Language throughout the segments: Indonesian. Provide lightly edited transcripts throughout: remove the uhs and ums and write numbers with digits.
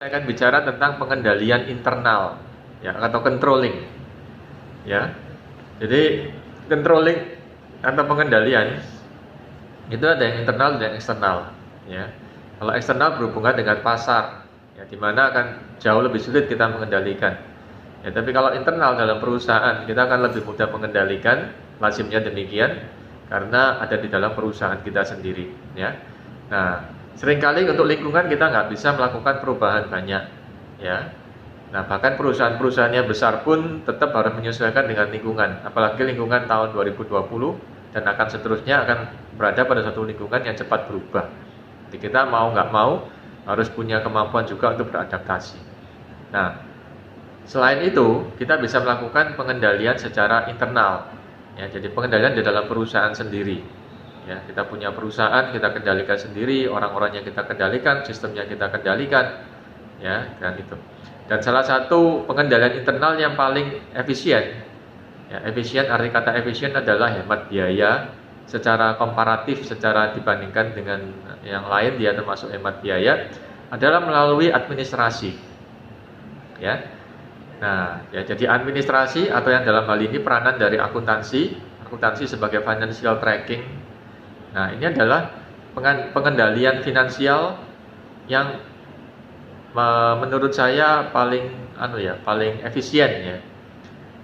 Saya akan bicara tentang pengendalian internal ya atau controlling ya. Jadi controlling atau pengendalian itu ada yang internal dan yang eksternal ya. Kalau eksternal berhubungan dengan pasar ya, di mana akan jauh lebih sulit kita mengendalikan ya. Tapi kalau internal dalam perusahaan kita akan lebih mudah mengendalikan, lazimnya demikian karena ada di dalam perusahaan kita sendiri ya. Nah, seringkali untuk lingkungan kita nggak bisa melakukan perubahan banyak ya. Nah, bahkan perusahaan-perusahaan yang besar pun tetap harus menyesuaikan dengan lingkungan, apalagi lingkungan tahun 2020 dan akan seterusnya akan berada pada satu lingkungan yang cepat berubah. Jadi kita mau nggak mau harus punya kemampuan juga untuk beradaptasi. Nah, selain itu kita bisa melakukan pengendalian secara internal ya. Jadi pengendalian di dalam perusahaan sendiri. Ya, kita punya perusahaan, kita kendalikan sendiri, orang-orang yang kita kendalikan, sistemnya kita kendalikan, ya, dan itu. Dan salah satu pengendalian internal yang paling efisien, ya, efisien, arti kata efisien adalah hemat biaya secara komparatif, secara dibandingkan dengan yang lain, dia termasuk hemat biaya, adalah melalui administrasi, ya. Nah, ya, jadi administrasi atau yang dalam hal ini peranan dari akuntansi sebagai financial tracking. Nah, ini adalah pengendalian finansial yang menurut saya paling paling efisien ya.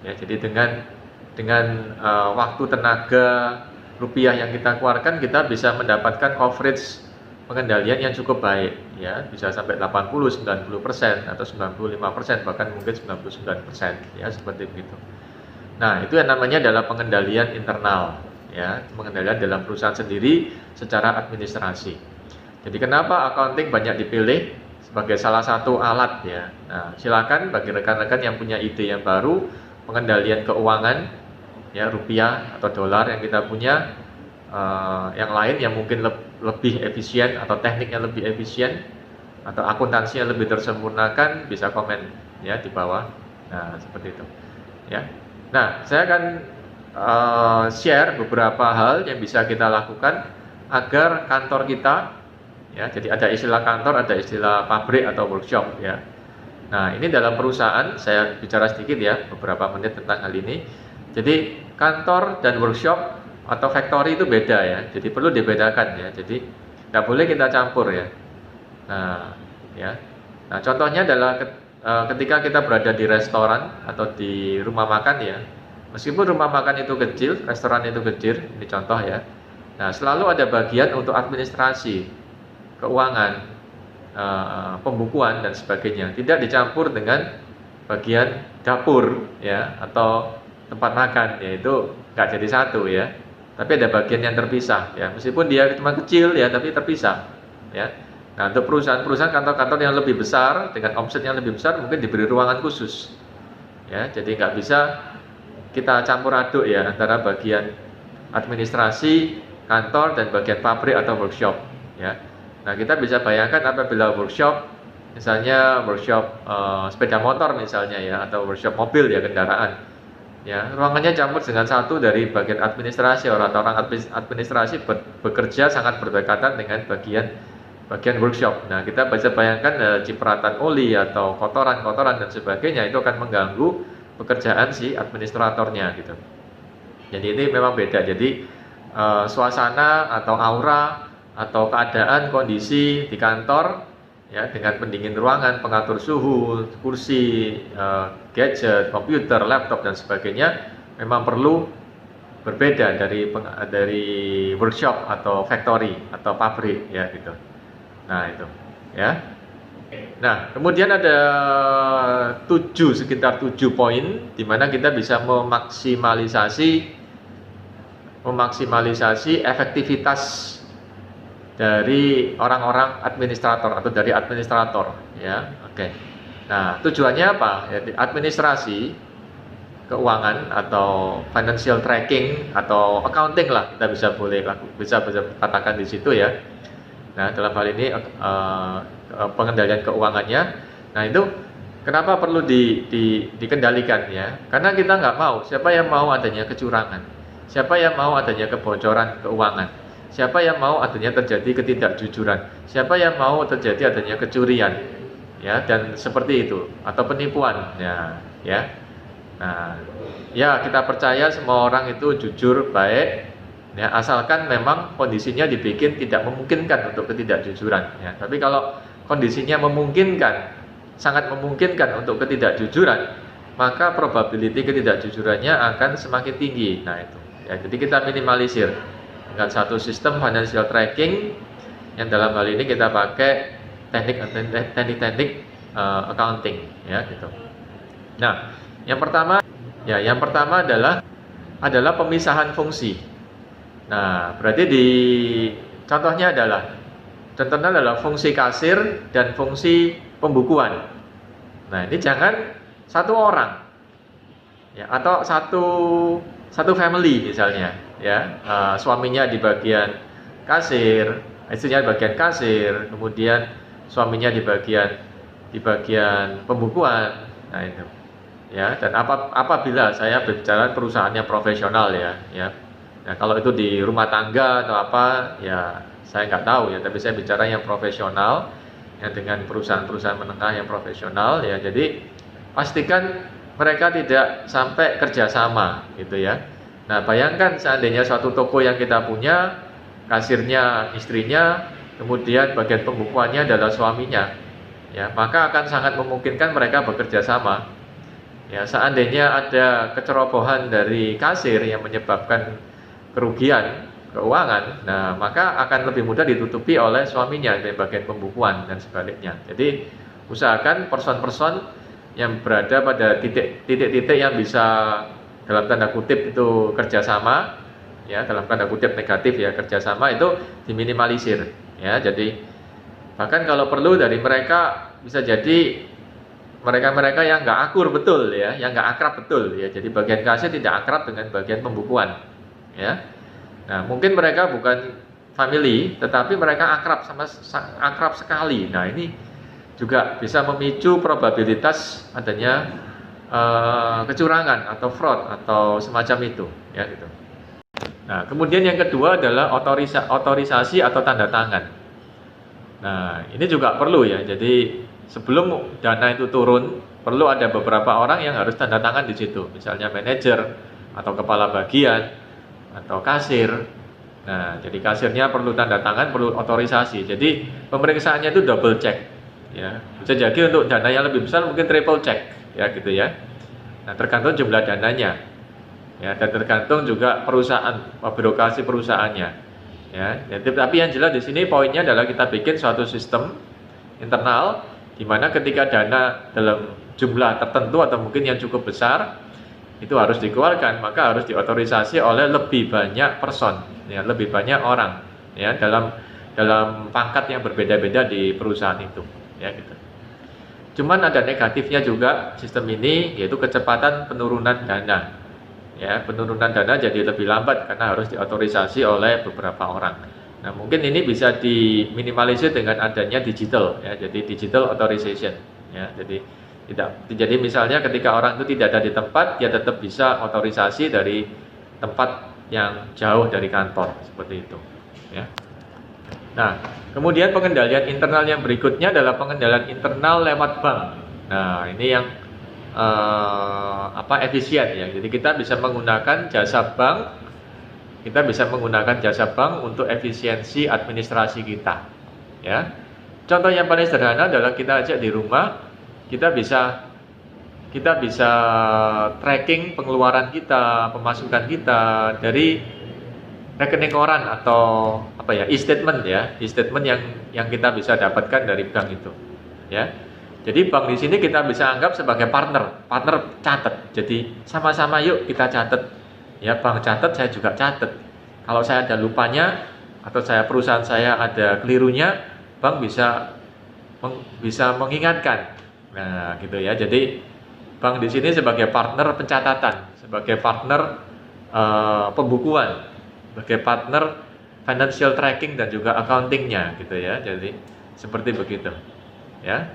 Ya, jadi dengan waktu, tenaga, rupiah yang kita keluarkan, kita bisa mendapatkan coverage pengendalian yang cukup baik ya, bisa sampai 80, 90% atau 95%, bahkan mungkin 99% ya, seperti begitu. Nah, itu yang namanya adalah pengendalian internal ya, pengendalian dalam perusahaan sendiri secara administrasi. Jadi kenapa accounting banyak dipilih sebagai salah satu alat ya. Nah, silakan bagi rekan-rekan yang punya ide yang baru, pengendalian keuangan ya, rupiah atau dolar yang kita punya, yang lain yang mungkin lebih efisien atau tekniknya lebih efisien atau akuntansi yang lebih tersempurnakan, bisa komen ya di bawah. Nah, seperti itu ya. Nah, saya akan share beberapa hal yang bisa kita lakukan agar kantor kita ya, jadi ada istilah kantor, ada istilah pabrik atau workshop ya. Nah, ini dalam perusahaan, saya bicara sedikit ya, beberapa menit tentang hal ini. Jadi kantor dan workshop atau factory itu beda ya, jadi perlu dibedakan ya. Jadi nggak boleh kita campur ya. Nah, ya. Nah, contohnya adalah ketika kita berada di restoran atau di rumah makan ya. Meskipun rumah makan itu kecil, restoran itu kecil, ini contoh ya. Nah, selalu ada bagian untuk administrasi, keuangan, pembukuan dan sebagainya. Tidak dicampur dengan bagian dapur ya atau tempat makan, yaitu nggak jadi satu ya. Tapi ada bagian yang terpisah ya. Meskipun dia cuma kecil ya, tapi terpisah ya. Nah, untuk perusahaan-perusahaan, kantor-kantor yang lebih besar dengan omset yang lebih besar mungkin diberi ruangan khusus ya. Jadi nggak bisa kita campur aduk ya antara bagian administrasi kantor dan bagian pabrik atau workshop ya. Nah, kita bisa bayangkan apabila workshop, misalnya workshop sepeda motor misalnya ya, atau workshop mobil ya, kendaraan ya, ruangannya campur dengan satu dari bagian administrasi, orang administrasi bekerja sangat berdekatan dengan bagian workshop. Nah, kita bisa bayangkan cipratan oli atau kotoran dan sebagainya itu akan mengganggu pekerjaan si administratornya gitu. Jadi ini memang beda. Jadi suasana atau aura atau keadaan kondisi di kantor ya, dengan pendingin ruangan, pengatur suhu, kursi, gadget, komputer, laptop dan sebagainya memang perlu berbeda dari workshop atau factory atau pabrik ya gitu. Nah, itu ya. Nah, kemudian ada sekitar 7 poin di mana kita bisa memaksimalisasi efektivitas dari orang-orang administrator atau dari administrator ya. Oke. Nah, tujuannya apa? Ya, administrasi keuangan atau financial tracking atau accounting lah, kita bisa katakan di situ ya. Nah, dalam hal ini pengendalian keuangannya. Nah, itu kenapa perlu dikendalikan ya? Karena kita nggak mau. Siapa yang mau adanya kecurangan? Siapa yang mau adanya kebocoran keuangan? Siapa yang mau adanya terjadi ketidakjujuran? Siapa yang mau terjadi adanya kecurian? ya, dan seperti itu, atau penipuan, ya. Nah, ya kita percaya semua orang itu jujur, baik, ya, asalkan memang kondisinya dibikin tidak memungkinkan untuk ketidakjujuran, ya. Tapi kalau kondisinya memungkinkan, sangat memungkinkan untuk ketidakjujuran, maka probability ketidakjujurannya akan semakin tinggi. Nah itu, ya, jadi kita minimalisir dengan satu sistem financial tracking yang dalam hal ini kita pakai teknik accounting, ya gitu. Nah, yang pertama adalah pemisahan fungsi. Nah, berarti contohnya adalah fungsi kasir dan fungsi pembukuan. Nah, ini jangan satu orang, ya, atau satu family misalnya, ya, suaminya di bagian kasir, istrinya di bagian kasir, kemudian suaminya di bagian pembukuan. Nah itu, ya. Dan apabila saya berbicara perusahaannya profesional, ya. Nah, kalau itu di rumah tangga atau apa, ya saya nggak tahu, ya. Tapi saya bicara yang profesional, yang dengan perusahaan-perusahaan menengah yang profesional, ya. Jadi pastikan mereka tidak sampai kerjasama, gitu ya. Nah, bayangkan seandainya suatu toko yang kita punya, kasirnya istrinya, kemudian bagian pembukuannya adalah suaminya, ya, maka akan sangat memungkinkan mereka bekerja sama. Ya, seandainya ada kecerobohan dari kasir yang menyebabkan kerugian keuangan, nah maka akan lebih mudah ditutupi oleh suaminya dari bagian pembukuan dan sebaliknya. Jadi usahakan person-person yang berada pada titik-titik yang bisa dalam tanda kutip itu kerjasama, ya, dalam tanda kutip negatif, ya, kerjasama itu diminimalisir, ya. Jadi bahkan kalau perlu dari mereka bisa jadi mereka yang nggak akur betul, ya, yang nggak akrab betul, ya. Jadi bagian kasir tidak akrab dengan bagian pembukuan, ya. Nah, mungkin mereka bukan family, tetapi mereka akrab sekali. Nah, ini juga bisa memicu probabilitas adanya kecurangan atau fraud atau semacam itu, ya gitu. Nah, kemudian yang kedua adalah otorisasi atau tanda tangan. Nah, ini juga perlu, ya. Jadi sebelum dana itu turun, perlu ada beberapa orang yang harus tanda tangan di situ, misalnya manajer atau kepala bagian atau kasir. Nah, jadi kasirnya perlu tanda tangan, perlu otorisasi. Jadi pemeriksaannya itu double check, ya. Bisa jadi untuk dana yang lebih besar mungkin triple check, ya gitu ya. Nah, tergantung jumlah dananya, ya, dan tergantung juga perusahaan, birokrasi perusahaannya, ya. Jadi, tapi yang jelas di sini poinnya adalah kita bikin suatu sistem internal di mana ketika dana dalam jumlah tertentu atau mungkin yang cukup besar itu harus dikeluarkan, maka harus diotorisasi oleh lebih banyak person, ya, lebih banyak orang, ya, dalam pangkat yang berbeda-beda di perusahaan itu, ya gitu. Cuman ada negatifnya juga sistem ini, yaitu kecepatan penurunan dana, ya, penurunan dana jadi lebih lambat karena harus diotorisasi oleh beberapa orang. Nah, mungkin ini bisa diminimalisir dengan adanya digital, ya, jadi digital authorization, ya. Jadi misalnya ketika orang itu tidak ada di tempat, dia tetap bisa otorisasi dari tempat yang jauh dari kantor, seperti itu, ya. Nah, kemudian pengendalian internal yang berikutnya adalah pengendalian internal lewat bank. Nah, ini yang efisien, ya. Jadi kita bisa menggunakan jasa bank, untuk efisiensi administrasi kita, ya. Contoh yang paling sederhana adalah kita ajak di rumah, kita bisa tracking pengeluaran kita, pemasukan kita dari rekening koran atau e-statement, ya, e-statement yang kita bisa dapatkan dari bank itu, ya. Jadi bank di sini kita bisa anggap sebagai partner catat. Jadi sama-sama yuk kita catat, ya, bank catat, saya juga catat. Kalau saya ada lupanya atau perusahaan saya ada kelirunya, bank bisa mengingatkan. Nah, gitu ya. Jadi bank di sini sebagai partner pencatatan, sebagai partner pembukuan, sebagai partner financial tracking dan juga accountingnya, gitu ya. Jadi seperti begitu, ya.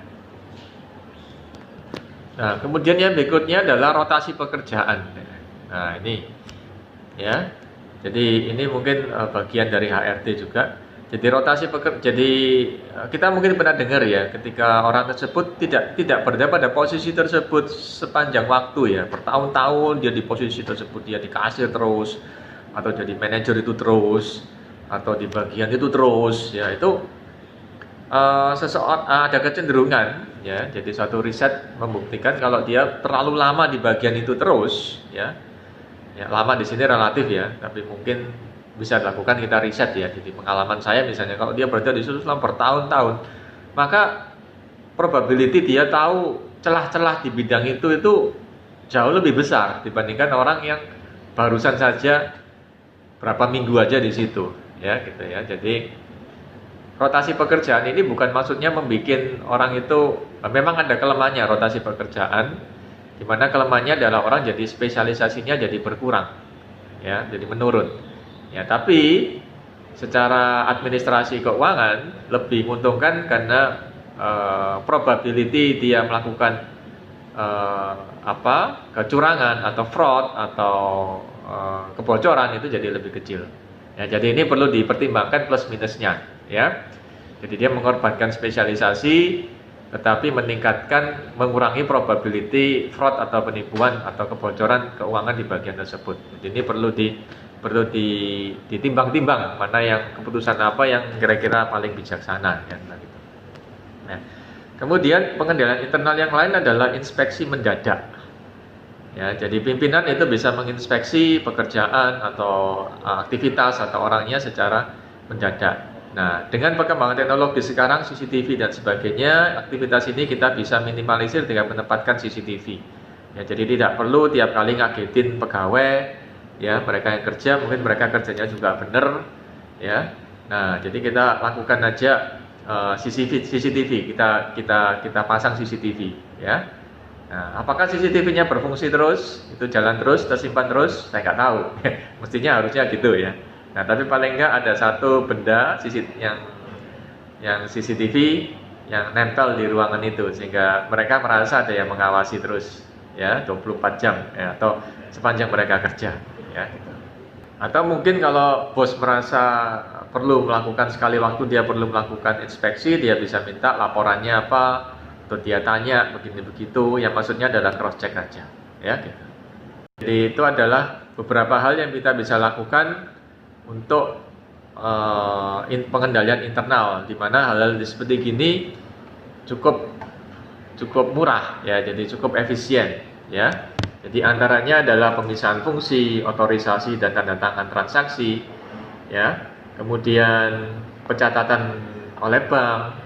Nah, kemudian yang berikutnya adalah rotasi pekerjaan. Nah, ini, ya. Jadi ini mungkin bagian dari HRD juga. Jadi rotasi jadi kita mungkin pernah dengar ya, ketika orang tersebut tidak berada pada posisi tersebut sepanjang waktu ya, bertahun-tahun dia di posisi tersebut, dia di kasir terus, atau jadi manajer itu terus, atau di bagian itu terus, ya itu seseorang ada kecenderungan ya. Jadi suatu riset membuktikan kalau dia terlalu lama di bagian itu terus, ya lama di sini relatif ya, tapi mungkin bisa dilakukan kita riset ya. Jadi pengalaman saya misalnya, kalau dia berada di situ selama bertahun-tahun, maka probability dia tahu celah-celah di bidang itu jauh lebih besar dibandingkan orang yang barusan saja berapa minggu aja di situ, ya gitu ya. Jadi rotasi pekerjaan ini bukan maksudnya membuat orang itu, memang ada kelemahannya rotasi pekerjaan, di mana kelemahannya adalah orang jadi spesialisasinya jadi berkurang, ya, jadi menurun. Ya, tapi secara administrasi keuangan lebih menguntungkan karena probability dia melakukan kecurangan atau fraud atau kebocoran itu jadi lebih kecil. Ya, jadi ini perlu dipertimbangkan plus minusnya, ya. Jadi dia mengorbankan spesialisasi tetapi mengurangi probability fraud atau penipuan atau kebocoran keuangan di bagian tersebut. Jadi ini perlu ditimbang-timbang mana yang keputusan apa yang kira-kira paling bijaksana ya, gitu. Nah, kemudian pengendalian internal yang lain adalah inspeksi mendadak. Ya, jadi pimpinan itu bisa menginspeksi pekerjaan atau aktivitas atau orangnya secara mendadak. Nah, dengan perkembangan teknologi sekarang, CCTV dan sebagainya, aktivitas ini kita bisa minimalisir dengan menempatkan CCTV. Ya, jadi tidak perlu tiap kali ngagetin pegawai. Ya, mereka yang kerja mungkin mereka kerjanya juga benar, ya. Nah, jadi kita lakukan aja CCTV, kita pasang CCTV, ya. Nah, apakah CCTV-nya berfungsi terus, itu jalan terus, tersimpan terus? Saya nggak tahu. Mestinya harusnya gitu ya. Nah, tapi paling nggak ada satu benda yang CCTV yang nempel di ruangan itu, sehingga mereka merasa ada yang mengawasi terus, ya, 24 jam, ya, atau sepanjang mereka kerja. Ya, gitu. Atau mungkin kalau bos merasa perlu melakukan sekali waktu, dia perlu melakukan inspeksi, dia bisa minta laporannya apa, atau dia tanya begini begitu, yang maksudnya adalah cross check aja, ya gitu. Jadi itu adalah beberapa hal yang kita bisa lakukan untuk pengendalian internal, di mana hal-hal seperti gini cukup murah ya, jadi cukup efisien ya. Jadi antaranya adalah pemisahan fungsi, otorisasi dan tanda tangan transaksi, ya. Kemudian pencatatan oleh bank,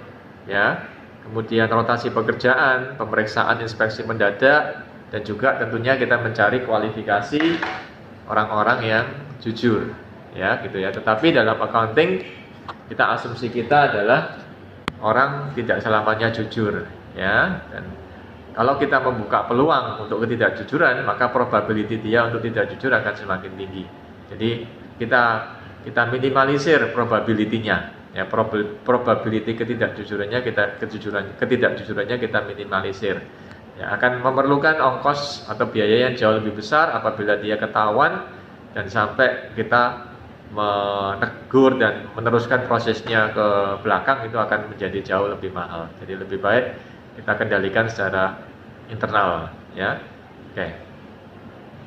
ya. Kemudian rotasi pekerjaan, pemeriksaan inspeksi mendadak, dan juga tentunya kita mencari kualifikasi orang-orang yang jujur, ya, gitu ya. Tetapi dalam accounting asumsi kita adalah orang tidak selamanya jujur, ya. Dan kalau kita membuka peluang untuk ketidakjujuran, maka probability dia untuk tidak jujur akan semakin tinggi. Jadi kita minimalisir probability-nya, ya, probability ketidakjujurannya kita minimalisir. Ya, akan memerlukan ongkos atau biaya yang jauh lebih besar apabila dia ketahuan dan sampai kita menegur dan meneruskan prosesnya ke belakang, itu akan menjadi jauh lebih mahal. Jadi lebih baik kita kendalikan secara internal, ya. Oke.